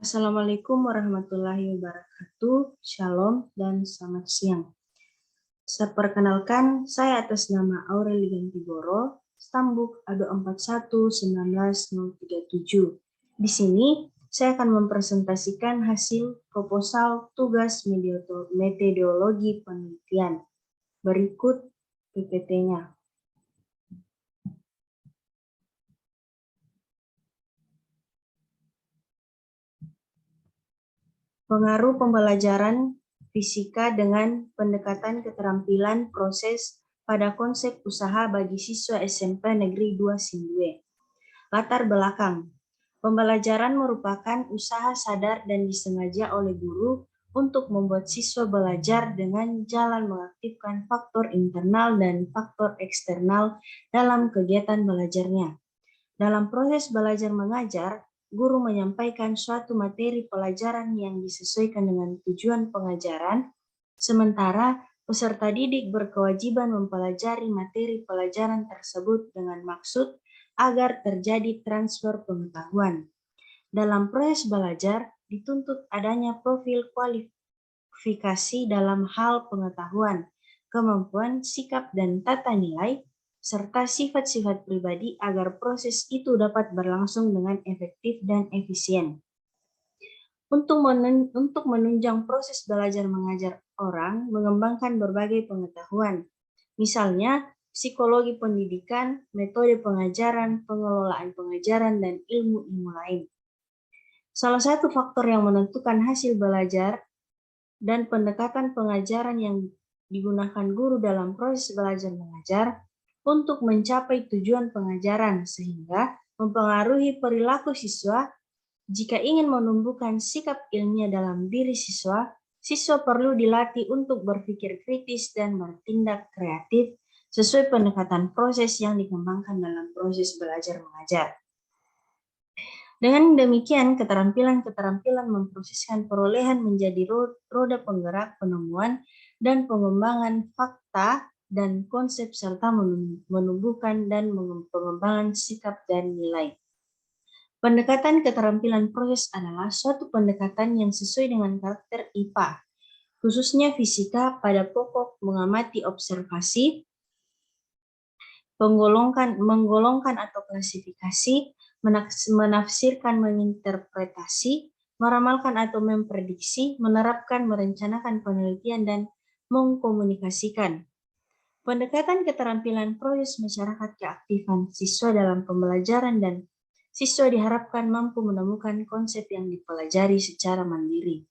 Assalamualaikum warahmatullahi wabarakatuh. Shalom dan selamat siang. Perkenalkan, saya atas nama Aureli Gantiboro, Stambuk ADO 41-19037. Di sini, saya akan mempresentasikan hasil proposal tugas metodologi penelitian. Berikut PPT-nya. Pengaruh pembelajaran fisika dengan pendekatan keterampilan proses pada konsep usaha bagi siswa SMP Negeri 2 Sindue. Latar belakang. Pembelajaran merupakan usaha sadar dan disengaja oleh guru untuk membuat siswa belajar dengan jalan mengaktifkan faktor internal dan faktor eksternal dalam kegiatan belajarnya. Dalam proses belajar mengajar, guru menyampaikan suatu materi pelajaran yang disesuaikan dengan tujuan pengajaran, sementara peserta didik berkewajiban mempelajari materi pelajaran tersebut dengan maksud agar terjadi transfer pengetahuan. Dalam proses belajar, dituntut adanya profil kualifikasi dalam hal pengetahuan, kemampuan, sikap, dan tata nilai, serta sifat-sifat pribadi agar proses itu dapat berlangsung dengan efektif dan efisien. Untuk menunjang proses belajar mengajar orang, mengembangkan berbagai pengetahuan, misalnya psikologi pendidikan, metode pengajaran, pengelolaan pengajaran, dan ilmu-ilmu lain. Salah satu faktor yang menentukan hasil belajar dan pendekatan pengajaran yang digunakan guru dalam proses belajar mengajar untuk mencapai tujuan pengajaran, sehingga mempengaruhi perilaku siswa. Jika ingin menumbuhkan sikap ilmiah dalam diri siswa, siswa perlu dilatih untuk berpikir kritis dan bertindak kreatif sesuai pendekatan proses yang dikembangkan dalam proses belajar mengajar. Dengan demikian, keterampilan-keterampilan memproseskan perolehan menjadi roda penggerak penemuan dan pengembangan fakta dan konsep serta menumbuhkan dan pengembangan sikap dan nilai. Pendekatan keterampilan proses adalah suatu pendekatan yang sesuai dengan karakter IPA, khususnya fisika pada pokok mengamati observasi, menggolongkan atau klasifikasi, menafsirkan, menginterpretasi, meramalkan atau memprediksi, menerapkan, merencanakan penelitian, dan mengkomunikasikan. Pendekatan keterampilan proses masyarakat keaktifan siswa dalam pembelajaran dan siswa diharapkan mampu menemukan konsep yang dipelajari secara mandiri.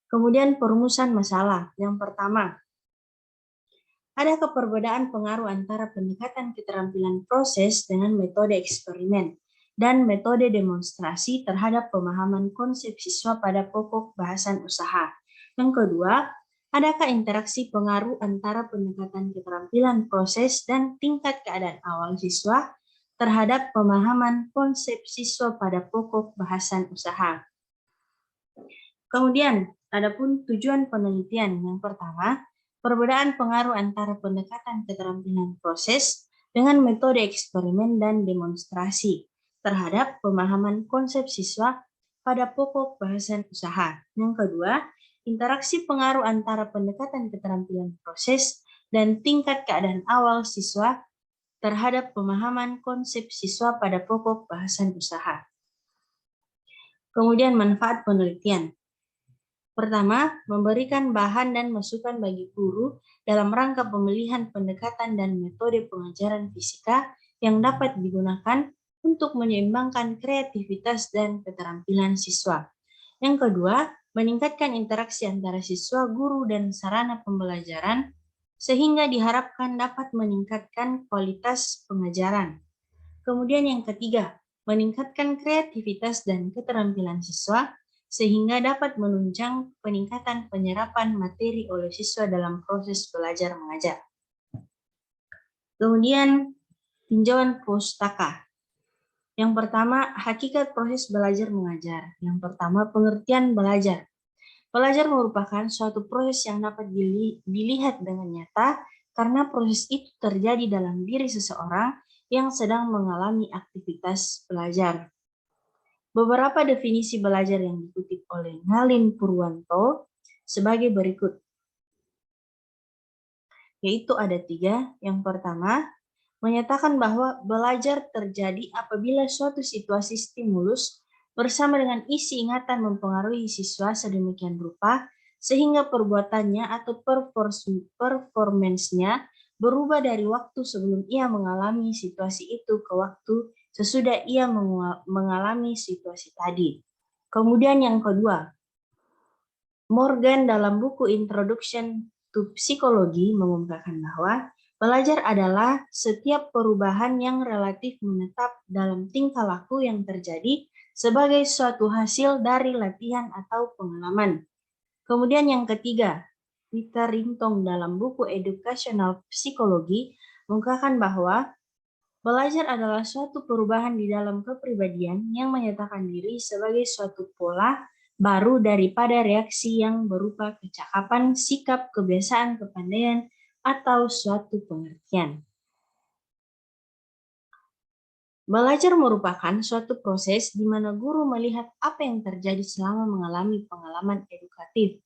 Kemudian perumusan masalah. Yang pertama, ada keperbedaan pengaruh antara pendekatan keterampilan proses dengan metode eksperimen dan metode demonstrasi terhadap pemahaman konsep siswa pada pokok bahasan usaha. Yang kedua, adakah interaksi pengaruh antara pendekatan keterampilan proses dan tingkat keadaan awal siswa terhadap pemahaman konsep siswa pada pokok bahasan usaha. Kemudian, adapun tujuan penelitian. Yang pertama, perbedaan pengaruh antara pendekatan keterampilan proses dengan metode eksperimen dan demonstrasi terhadap pemahaman konsep siswa pada pokok bahasan usaha. Yang kedua, interaksi pengaruh antara pendekatan keterampilan proses dan tingkat keadaan awal siswa terhadap pemahaman konsep siswa pada pokok bahasan usaha. Kemudian manfaat penelitian. Pertama, memberikan bahan dan masukan bagi guru dalam rangka pemilihan pendekatan dan metode pengajaran fisika yang dapat digunakan untuk menyeimbangkan kreativitas dan keterampilan siswa. Yang kedua, meningkatkan interaksi antara siswa, guru, dan sarana pembelajaran sehingga diharapkan dapat meningkatkan kualitas pengajaran. Kemudian yang ketiga, meningkatkan kreativitas dan keterampilan siswa sehingga dapat menunjang peningkatan penyerapan materi oleh siswa dalam proses belajar mengajar. Kemudian tinjauan pustaka. Yang pertama, hakikat proses belajar mengajar. Yang pertama, pengertian belajar. Belajar merupakan suatu proses yang dapat dilihat dengan nyata karena proses itu terjadi dalam diri seseorang yang sedang mengalami aktivitas belajar. Beberapa definisi belajar yang dikutip oleh Ngalin Purwanto sebagai berikut, yaitu ada 3. Yang pertama, menyatakan bahwa belajar terjadi apabila suatu situasi stimulus bersama dengan isi ingatan mempengaruhi siswa sedemikian rupa sehingga perbuatannya atau performance-nya berubah dari waktu sebelum ia mengalami situasi itu ke waktu sesudah ia mengalami situasi tadi. Kemudian yang kedua, Morgan dalam buku Introduction to Psychology mengungkapkan bahwa belajar adalah setiap perubahan yang relatif menetap dalam tingkah laku yang terjadi sebagai suatu hasil dari latihan atau pengalaman. Kemudian yang ketiga, Peter Ringtong dalam buku Educational Psychology mengungkapkan bahwa belajar adalah suatu perubahan di dalam kepribadian yang menyatakan diri sebagai suatu pola baru daripada reaksi yang berupa kecakapan, sikap, kebiasaan, kepandaian, atau suatu pengertian. Belajar merupakan suatu proses di mana guru melihat apa yang terjadi selama mengalami pengalaman edukatif.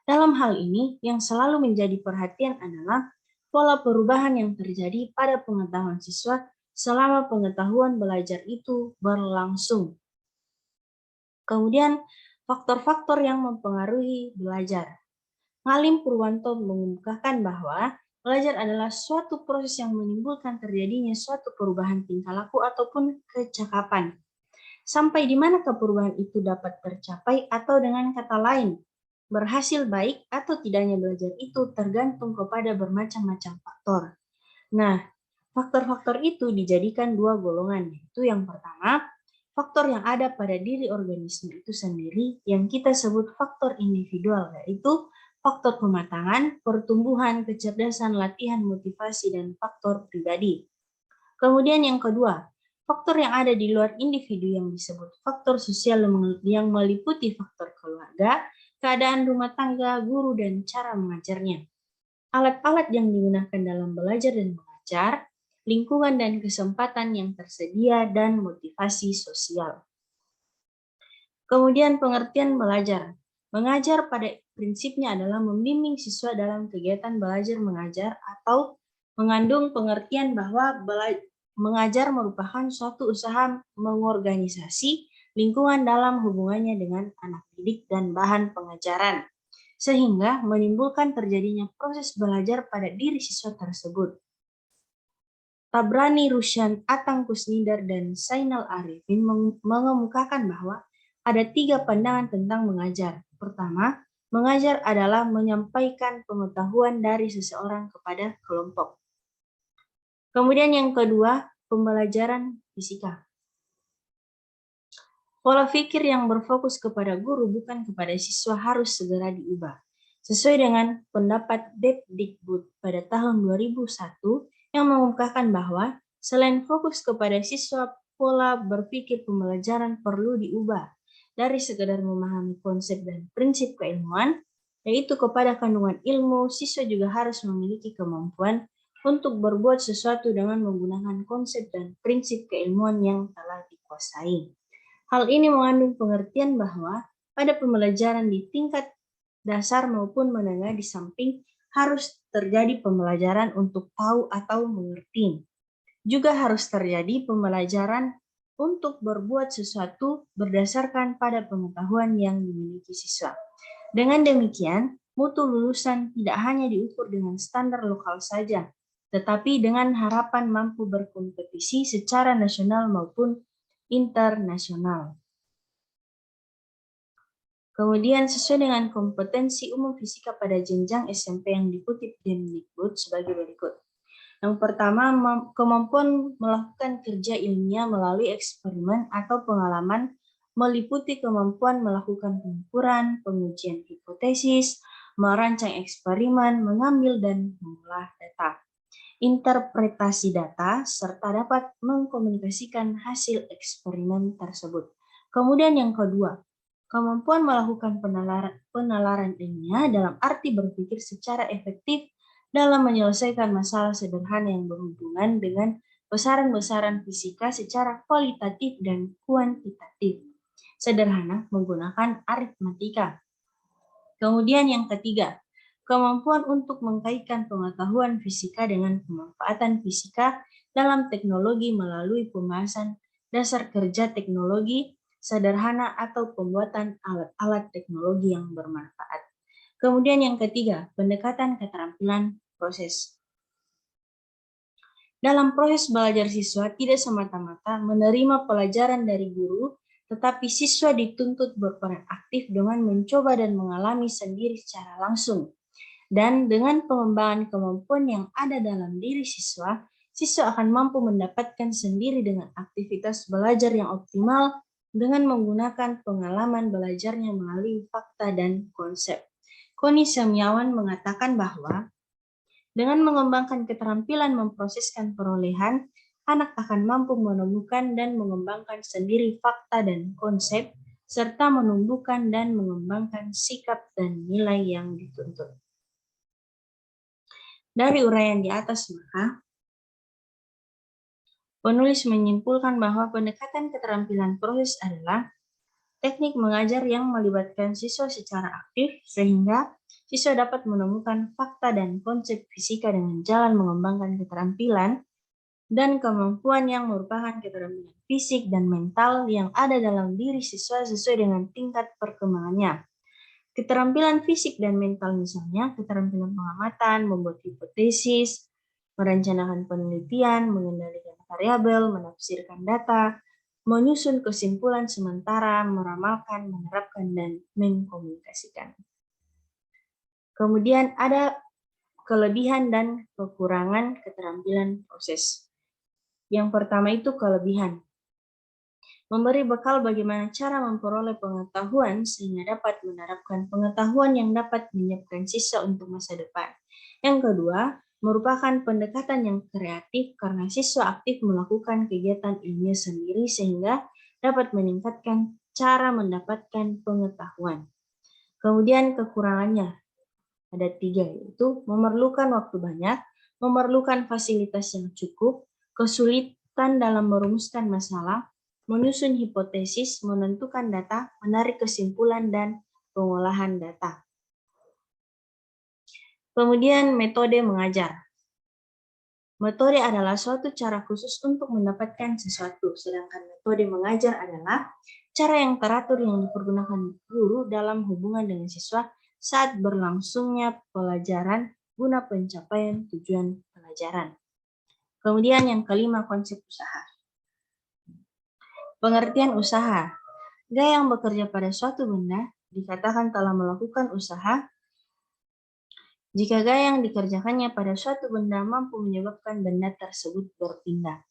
Dalam hal ini, yang selalu menjadi perhatian adalah pola perubahan yang terjadi pada pengetahuan siswa selama pengetahuan belajar itu berlangsung. Kemudian, faktor-faktor yang mempengaruhi belajar. Ngalim Purwanto mengungkapkan bahwa belajar adalah suatu proses yang menimbulkan terjadinya suatu perubahan tingkah laku ataupun kecakapan. Sampai di mana perubahan itu dapat tercapai atau dengan kata lain, berhasil baik atau tidaknya belajar itu tergantung kepada bermacam-macam faktor. Nah, faktor-faktor itu dijadikan 2 golongan, yaitu yang pertama, faktor yang ada pada diri organisme itu sendiri yang kita sebut faktor individual, yaitu faktor pematangan, pertumbuhan, kecerdasan, latihan, motivasi, dan faktor pribadi. Kemudian yang kedua, faktor yang ada di luar individu yang disebut faktor sosial yang meliputi faktor keluarga, keadaan rumah tangga, guru, dan cara mengajarnya. Alat-alat yang digunakan dalam belajar dan mengajar, lingkungan dan kesempatan yang tersedia, dan motivasi sosial. Kemudian pengertian belajar. Mengajar pada prinsipnya adalah membimbing siswa dalam kegiatan belajar mengajar atau mengandung pengertian bahwa mengajar merupakan suatu usaha mengorganisasi lingkungan dalam hubungannya dengan anak didik dan bahan pengajaran, sehingga menimbulkan terjadinya proses belajar pada diri siswa tersebut. Tabrani Rusyan, Atang Kusnidar, dan Zainal Arifin mengemukakan bahwa ada 3 pandangan tentang mengajar. Pertama, mengajar adalah menyampaikan pengetahuan dari seseorang kepada kelompok. Kemudian yang kedua, pembelajaran fisika. Pola pikir yang berfokus kepada guru bukan kepada siswa harus segera diubah. Sesuai dengan pendapat Depdikbud pada tahun 2001 yang mengungkapkan bahwa selain fokus kepada siswa, pola berpikir pembelajaran perlu diubah dari sekedar memahami konsep dan prinsip keilmuan, yaitu kepada kandungan ilmu. Siswa juga harus memiliki kemampuan untuk berbuat sesuatu dengan menggunakan konsep dan prinsip keilmuan yang telah dikuasai. Hal ini mengandung pengertian bahwa pada pembelajaran di tingkat dasar maupun menengah di samping harus terjadi pembelajaran untuk tahu atau mengerti. Juga harus terjadi pembelajaran untuk berbuat sesuatu berdasarkan pada pengetahuan yang dimiliki siswa. Dengan demikian, mutu lulusan tidak hanya diukur dengan standar lokal saja, tetapi dengan harapan mampu berkompetisi secara nasional maupun internasional. Kemudian sesuai dengan kompetensi umum fisika pada jenjang SMP yang dikutip Depdikbud sebagai berikut. Yang pertama, kemampuan melakukan kerja ilmiah melalui eksperimen atau pengalaman meliputi kemampuan melakukan pengukuran, pengujian hipotesis, merancang eksperimen, mengambil dan mengolah data, interpretasi data, serta dapat mengkomunikasikan hasil eksperimen tersebut. Kemudian yang kedua, kemampuan melakukan penalaran ilmiah dalam arti berpikir secara efektif dalam menyelesaikan masalah sederhana yang berhubungan dengan besaran-besaran fisika secara kualitatif dan kuantitatif. sederhana menggunakan aritmatika. Kemudian yang ketiga, kemampuan untuk mengkaitkan pengetahuan fisika dengan pemanfaatan fisika dalam teknologi melalui pembahasan dasar kerja teknologi sederhana atau pembuatan alat-alat teknologi yang bermanfaat. Kemudian yang ketiga, pendekatan keterampilan proses. Dalam proses belajar siswa tidak semata-mata menerima pelajaran dari guru, tetapi siswa dituntut berperan aktif dengan mencoba dan mengalami sendiri secara langsung. Dan dengan pengembangan kemampuan yang ada dalam diri siswa, siswa akan mampu mendapatkan sendiri dengan aktivitas belajar yang optimal dengan menggunakan pengalaman belajarnya melalui fakta dan konsep. Koni Semiawan mengatakan bahwa dengan mengembangkan keterampilan memproseskan perolehan, anak akan mampu menemukan dan mengembangkan sendiri fakta dan konsep, serta menumbuhkan dan mengembangkan sikap dan nilai yang dituntut. Dari uraian di atas, maka penulis menyimpulkan bahwa pendekatan keterampilan proses adalah teknik mengajar yang melibatkan siswa secara aktif sehingga siswa dapat menemukan fakta dan konsep fisika dengan jalan mengembangkan keterampilan dan kemampuan yang merupakan keterampilan fisik dan mental yang ada dalam diri siswa sesuai dengan tingkat perkembangannya. Keterampilan fisik dan mental misalnya keterampilan pengamatan, membuat hipotesis, merencanakan penelitian, mengendalikan variabel, menafsirkan data, menyusun kesimpulan sementara, meramalkan, menerapkan, dan mengkomunikasikan. Kemudian ada kelebihan dan kekurangan keterampilan proses. Yang pertama itu kelebihan. Memberi bekal bagaimana cara memperoleh pengetahuan sehingga dapat menerapkan pengetahuan yang dapat menyiapkan siswa untuk masa depan. Yang kedua, merupakan pendekatan yang kreatif karena siswa aktif melakukan kegiatan ilmiah sendiri sehingga dapat meningkatkan cara mendapatkan pengetahuan. Kemudian kekurangannya ada 3, yaitu memerlukan waktu banyak, memerlukan fasilitas yang cukup, kesulitan dalam merumuskan masalah, menyusun hipotesis, menentukan data, menarik kesimpulan, dan pengolahan data. Kemudian metode mengajar. Metode adalah suatu cara khusus untuk mendapatkan sesuatu, sedangkan metode mengajar adalah cara yang teratur yang dipergunakan guru dalam hubungan dengan siswa saat berlangsungnya pelajaran guna pencapaian tujuan pelajaran. Kemudian yang kelima, konsep usaha. Pengertian usaha. Gaya yang bekerja pada suatu benda dikatakan telah melakukan usaha jika gaya yang dikerjakannya pada suatu benda mampu menyebabkan benda tersebut berpindah.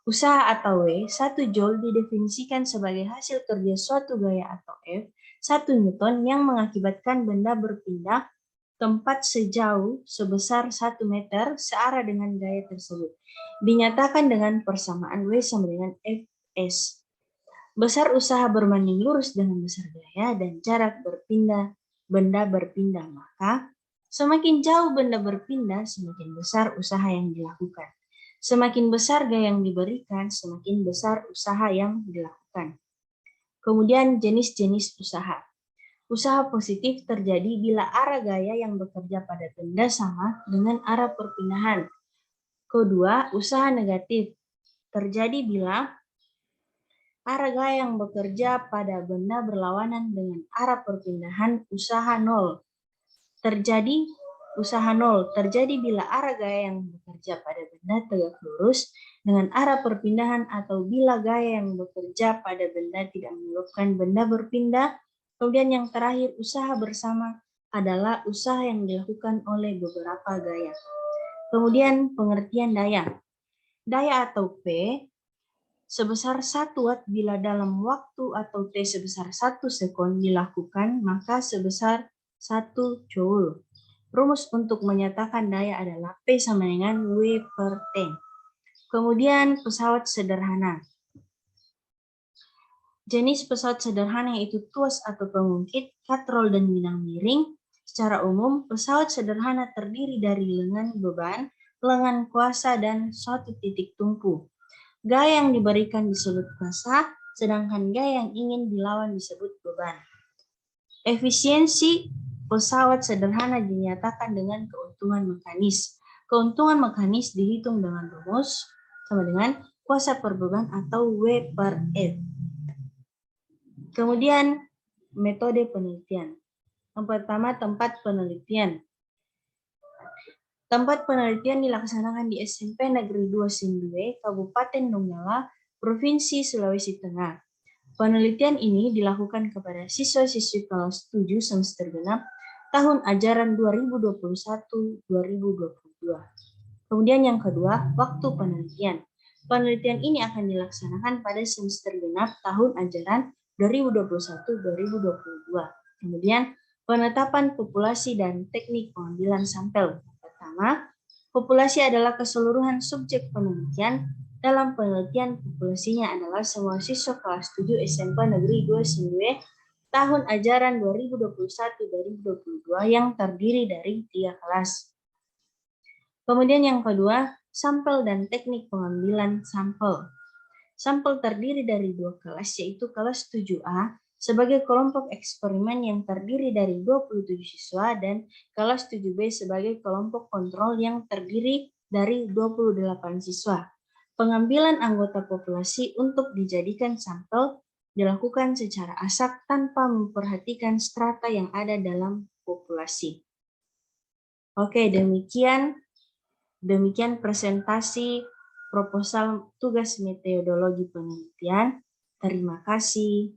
Usaha atau W, 1 Joule didefinisikan sebagai hasil kerja suatu gaya atau F, 1 Newton yang mengakibatkan benda berpindah tempat sejauh sebesar 1 meter searah dengan gaya tersebut. Dinyatakan dengan persamaan W sama dengan Fs. Besar usaha berbanding lurus dengan besar gaya dan jarak berpindah benda berpindah, maka semakin jauh benda berpindah, semakin besar usaha yang dilakukan. Semakin besar gaya yang diberikan, semakin besar usaha yang dilakukan. Kemudian jenis-jenis usaha. Usaha positif terjadi bila arah gaya yang bekerja pada benda sama dengan arah perpindahan. Kedua, usaha negatif terjadi bila arah gaya yang bekerja pada benda berlawanan dengan arah perpindahan usaha nol. Terjadi bila arah gaya yang bekerja pada benda tegak lurus dengan arah perpindahan atau bila gaya yang bekerja pada benda tidak menyebabkan benda berpindah. Kemudian yang terakhir, usaha bersama adalah usaha yang dilakukan oleh beberapa gaya. Kemudian pengertian daya. Daya atau P sebesar 1 watt bila dalam waktu atau T sebesar 1 sekon dilakukan, maka sebesar 1 joule. Rumus untuk menyatakan daya adalah P sama dengan W per T. Kemudian pesawat sederhana. Jenis pesawat sederhana yaitu tuas atau pengungkit, katrol, dan minang miring. Secara umum, pesawat sederhana terdiri dari lengan beban, lengan kuasa, dan suatu titik tumpu. Gaya yang diberikan disebut kuasa, sedangkan gaya yang ingin dilawan disebut beban. Efisiensi pesawat sederhana dinyatakan dengan keuntungan mekanis. Keuntungan mekanis dihitung dengan rumus sama dengan kuasa per beban atau W per F. Kemudian metode penelitian. Yang pertama, tempat penelitian. Tempat penelitian dilaksanakan di SMP Negeri 2 Sindue, Kabupaten Donggala, Provinsi Sulawesi Tengah. Penelitian ini dilakukan kepada siswa-siswi kelas 7 semester genap tahun ajaran 2021-2022. Kemudian yang kedua, waktu penelitian. Penelitian ini akan dilaksanakan pada semester genap tahun ajaran 2021-2022. Kemudian penetapan populasi dan teknik pengambilan sampel. Pertama, populasi adalah keseluruhan subjek penelitian. Dalam penelitian, populasinya adalah semua siswa kelas 7 SMP Negeri 2 Sindue tahun ajaran 2021-2022 yang terdiri dari 3 kelas. Kemudian yang kedua, sampel dan teknik pengambilan sampel. Sampel terdiri dari 2 kelas, yaitu kelas 7A sebagai kelompok eksperimen yang terdiri dari 27 siswa dan kelas 7B sebagai kelompok kontrol yang terdiri dari 28 siswa. Pengambilan anggota populasi untuk dijadikan sampel dilakukan secara asak tanpa memperhatikan strata yang ada dalam populasi. Oke, demikian presentasi proposal tugas metodologi penelitian. Terima kasih.